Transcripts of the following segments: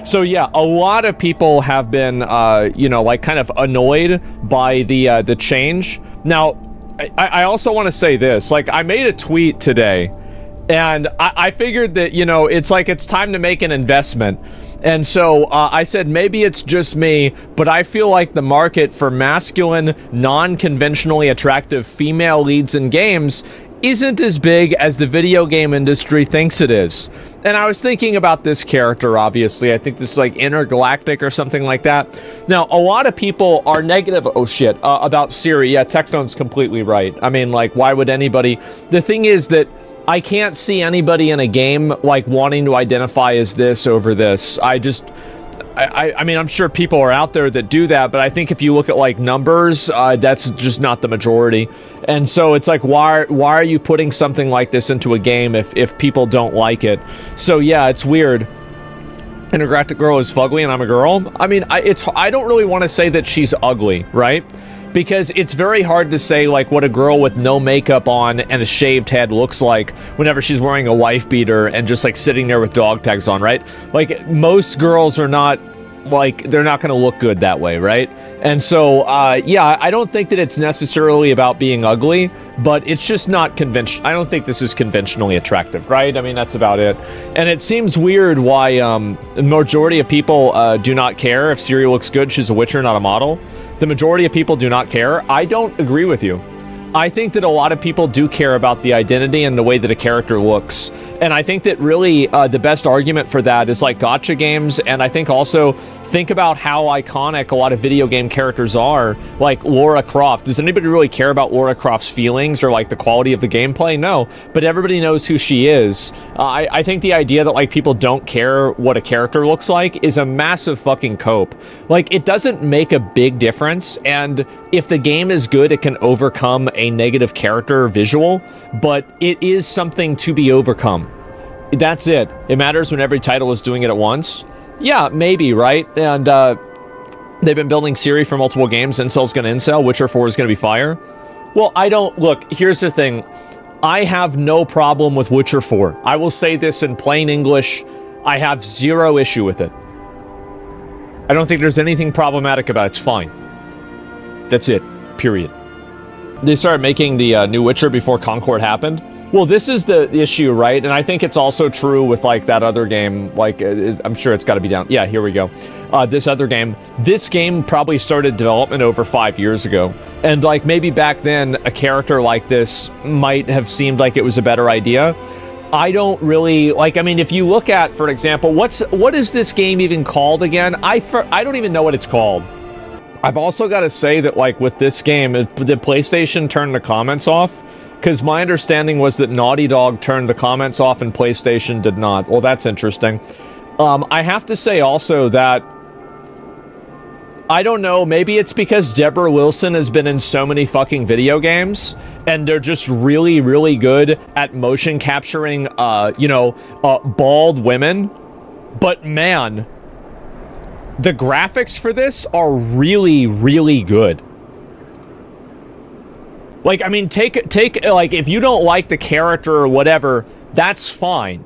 So yeah, a lot of people have been, you know, like kind of annoyed by the change. Now, I also want to say this, like I made a tweet today and I figured that, you know, it's like it's time to make an investment. And so I said, maybe it's just me, but I feel like the market for masculine, non-conventionally attractive female leads in games isn't as big as the video game industry thinks it is. And I was thinking about this character, obviously. I think this is like Intergalactic or something like that. Now, a lot of people are negative, oh shit, about Siri. Yeah, Technone's completely right. I mean, like, why would anybody... The thing is that I can't see anybody in a game, like, wanting to identify as this over this. I mean, I'm sure people are out there that do that, but I think if you look at, like, numbers, that's just not the majority. And so it's like, why are you putting something like this into a game if people don't like it? So yeah, it's weird. Intergalactic girl is fugly and I'm a girl. I mean, I don't really want to say that she's ugly, right? Because it's very hard to say, like, what a girl with no makeup on and a shaved head looks like whenever she's wearing a wife beater and just, like, sitting there with dog tags on, right? Like, most girls are not, like, they're not gonna look good that way, right? And so, yeah, I don't think that it's necessarily about being ugly, but it's just not conventional. I don't think this is conventionally attractive, right? I mean, that's about it. And it seems weird why the majority of people do not care if Siri looks good. She's a Witcher, not a model. The majority of people do not care. I don't agree with you. I think that a lot of people do care about the identity and the way that a character looks. And I think that really the best argument for that is like gacha games, and I think also think about how iconic a lot of video game characters are, like Lara Croft. Does anybody really care about Lara Croft's feelings or like the quality of the gameplay? No, but everybody knows who she is. I think the idea that like people don't care what a character looks like is a massive fucking cope. Like, it doesn't make a big difference, and if the game is good, it can overcome a negative character visual, but it is something to be overcome. That's it. It matters when every title is doing it at once. Yeah, maybe, right? And they've been building Siri for multiple games. Incel's gonna incel. Witcher 4 is gonna be fire. Well, I don't... Look, here's the thing. I have no problem with Witcher 4. I will say this in plain English. I have zero issue with it. I don't think there's anything problematic about it. It's fine. That's it. Period. They started making the new Witcher before Concord happened. Well, this is the issue, right? And I think it's also true with, like, that other game. Like, I'm sure it's got to be down. Yeah, here we go. This other game. This game probably started development over 5 years ago. And, like, maybe back then, a character like this might have seemed like it was a better idea. I don't really... Like, I mean, if you look at, for example, what is this game even called again? I don't even know what it's called. I've also got to say that, like, with this game, did PlayStation turn the comments off? Because my understanding was that Naughty Dog turned the comments off and PlayStation did not. Well, that's interesting. I have to say also that... I don't know, maybe it's because Deborah Wilson has been in so many fucking video games, and they're just really, really good at motion capturing, you know, bald women. But man... The graphics for this are really, really good. Like, I mean, take, like, if you don't like the character or whatever, that's fine.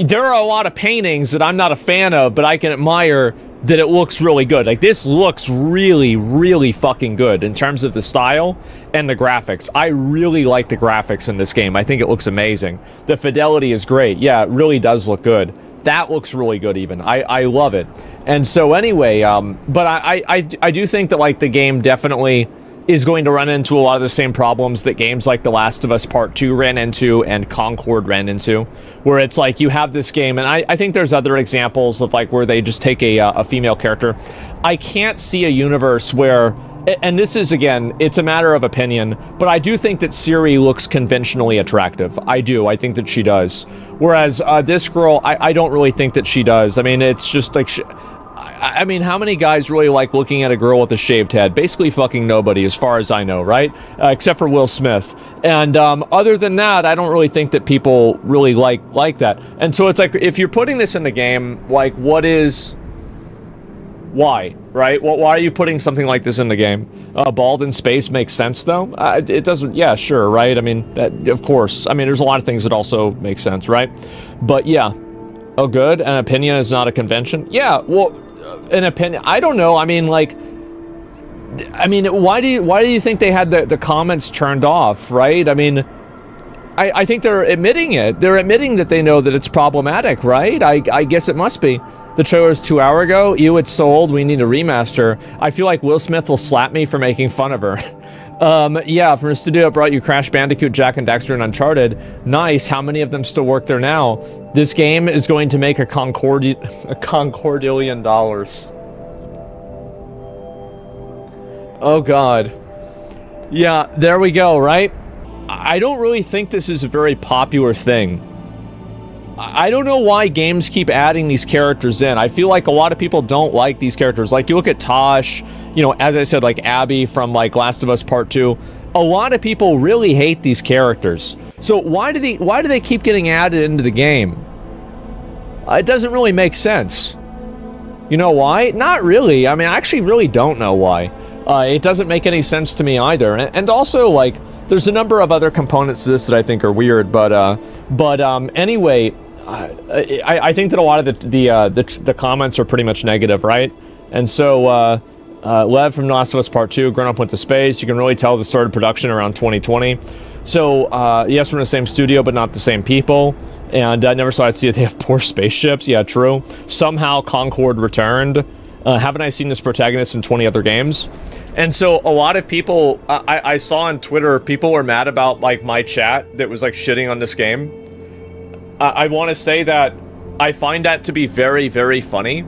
There are a lot of paintings that I'm not a fan of, but I can admire that it looks really good. Like, this looks really, really fucking good in terms of the style and the graphics. I really like the graphics in this game. I think it looks amazing. The fidelity is great. Yeah, it really does look good. That looks really good even. I love it. And so anyway, but I do think that, like, the game definitely is going to run into a lot of the same problems that games like The Last of Us Part 2 ran into and Concord ran into, where it's like you have this game, and I think there's other examples of, like, where they just take a female character. I can't see a universe where, and this is, again, it's a matter of opinion, but I do think that Siri looks conventionally attractive. I do. I think that she does. Whereas this girl, I don't really think that she does. I mean, it's just like... I mean, how many guys really like looking at a girl with a shaved head? Basically fucking nobody, as far as I know, right? Except for Will Smith. And other than that, I don't really think that people really like that. And so it's like, if you're putting this in the game, like, what is... Why, right? Well, why are you putting something like this in the game? Bald in space makes sense, though? It doesn't... Yeah, sure, right? I mean, of course. I mean, there's a lot of things that also make sense, right? But, yeah. Oh, good. An opinion is not a convention. Yeah, well, an opinion. I don't know. I mean, like, why do you think they had the comments turned off, right? I mean, I think they're admitting it. They're admitting that they know that it's problematic, right? I guess it must be. The trailer was 2 hours ago. Ew, it's so old. We need a remaster. I feel like Will Smith will slap me for making fun of her. Yeah, from a studio that brought you Crash Bandicoot, Jak and Daxter, and Uncharted. Nice. How many of them still work there now? This game is going to make a concordillion dollars. Oh, God. Yeah, there we go, right? I don't really think this is a very popular thing. I don't know why games keep adding these characters in. I feel like a lot of people don't like these characters. Like, you look at Tosh, you know, as I said, like Abby from, like, Last of Us Part 2. A lot of people really hate these characters. So why do they keep getting added into the game? It doesn't really make sense. You know why? Not really. I mean, I actually really don't know why. It doesn't make any sense to me either. And also, like, there's a number of other components to this that I think are weird, but anyway, I think that a lot of the comments are pretty much negative, right? And so, Lev from Last of Us Part 2, Grown Up Went to Space, you can really tell the started production around 2020. So, yes, from the same studio, but not the same people. And I never saw it see if they have poor spaceships. Yeah, true. Somehow Concord returned. Haven't I seen this protagonist in 20 other games? And so a lot of people, I saw on Twitter, people were mad about, like, my chat that was, like, shitting on this game. I want to say that I find that to be very, very funny.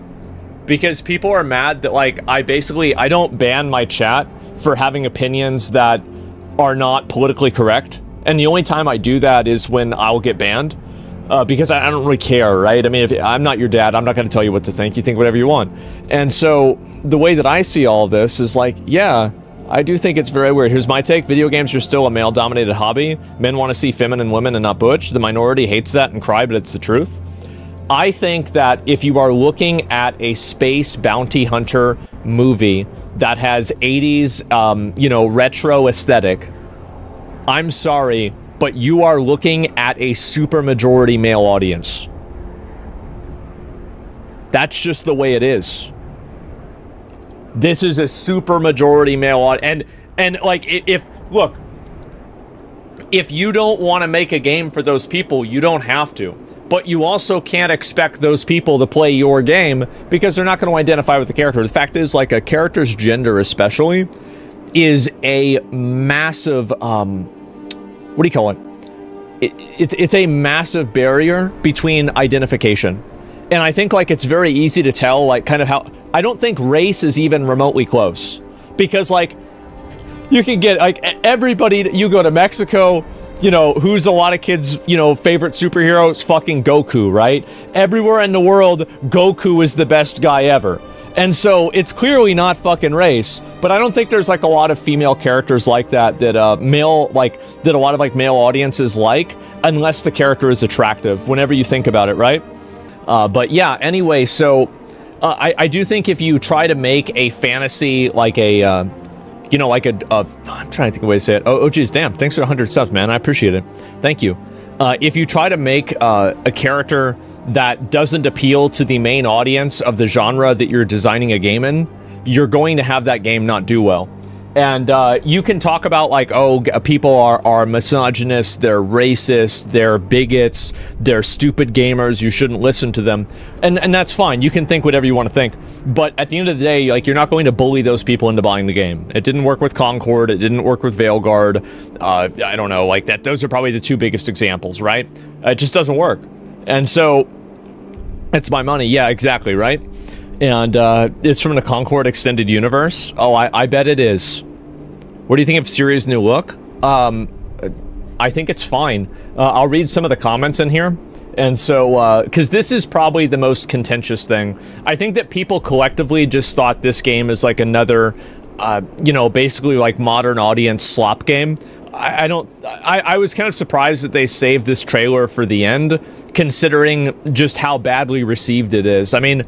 Because people are mad that, like, I don't ban my chat for having opinions that are not politically correct. And the only time I do that is when I'll get banned. Because I don't really care, right? I mean, if I'm not your dad, I'm not going to tell you what to think. You think whatever you want. And so, the way that I see all this is like, yeah, I do think it's very weird. Here's my take. Video games are still a male-dominated hobby. Men want to see feminine women and not butch. The minority hates that and cry, but it's the truth. I think that if you are looking at a space bounty hunter movie that has 80s, you know, retro aesthetic, I'm sorry, but you are looking at a supermajority male audience. That's just the way it is. This is a supermajority male audience. And like, look, if you don't want to make a game for those people, you don't have to. But you also can't expect those people to play your game because they're not going to identify with the character. The fact is, like, a character's gender especially is a massive, what do you call it? It's a massive barrier between identification. And I think, like, it's very easy to tell, like, kind of how... I don't think race is even remotely close. Because, like, you can get, like, everybody... You go to Mexico, you know, who's a lot of kids, you know, favorite superhero? It's fucking Goku, right? Everywhere in the world, Goku is the best guy ever. And so, it's clearly not fucking race, but I don't think there's, like, a lot of female characters like that, that, that a lot of, like, male audiences like, unless the character is attractive, whenever you think about it, right? But yeah, anyway, so, I do think if you try to make a fantasy, like a, you know, like I'm trying to think of a way to say it. Oh, geez, damn, thanks for 100 subs, man, I appreciate it. Thank you. If you try to make, a character that doesn't appeal to the main audience of the genre that you're designing a game in, you're going to have that game not do well. And you can talk about, like, oh, people are misogynist, they're racist, they're bigots, they're stupid gamers, you shouldn't listen to them. And that's fine, you can think whatever you want to think. But at the end of the day, like, you're not going to bully those people into buying the game. It didn't work with Concord, it didn't work with Veilguard, I don't know, like, those are probably the two biggest examples, right? It just doesn't work. And so, it's my money, yeah, exactly, right? And, it's from the Concord Extended Universe. Oh, I bet it is. What do you think of Siri's new look? I think it's fine. I'll read some of the comments in here. And so, because this is probably the most contentious thing. I think that people collectively just thought this game is like another, you know, basically like modern audience slop game. I was kind of surprised that they saved this trailer for the end, considering just how badly received it is. I mean,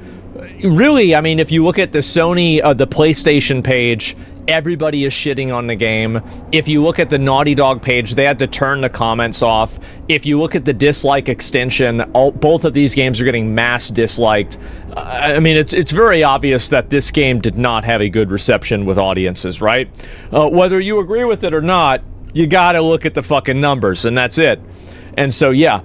really, I mean, if you look at the Sony, the PlayStation page Everybody is shitting on the game. If you look at the Naughty Dog page, they had to turn the comments off. If you look at the dislike extension, both of these games are getting mass disliked. I mean, it's very obvious that this game did not have a good reception with audiences, right? Whether you agree with it or not, you gotta look at the fucking numbers, and that's it. And so, yeah,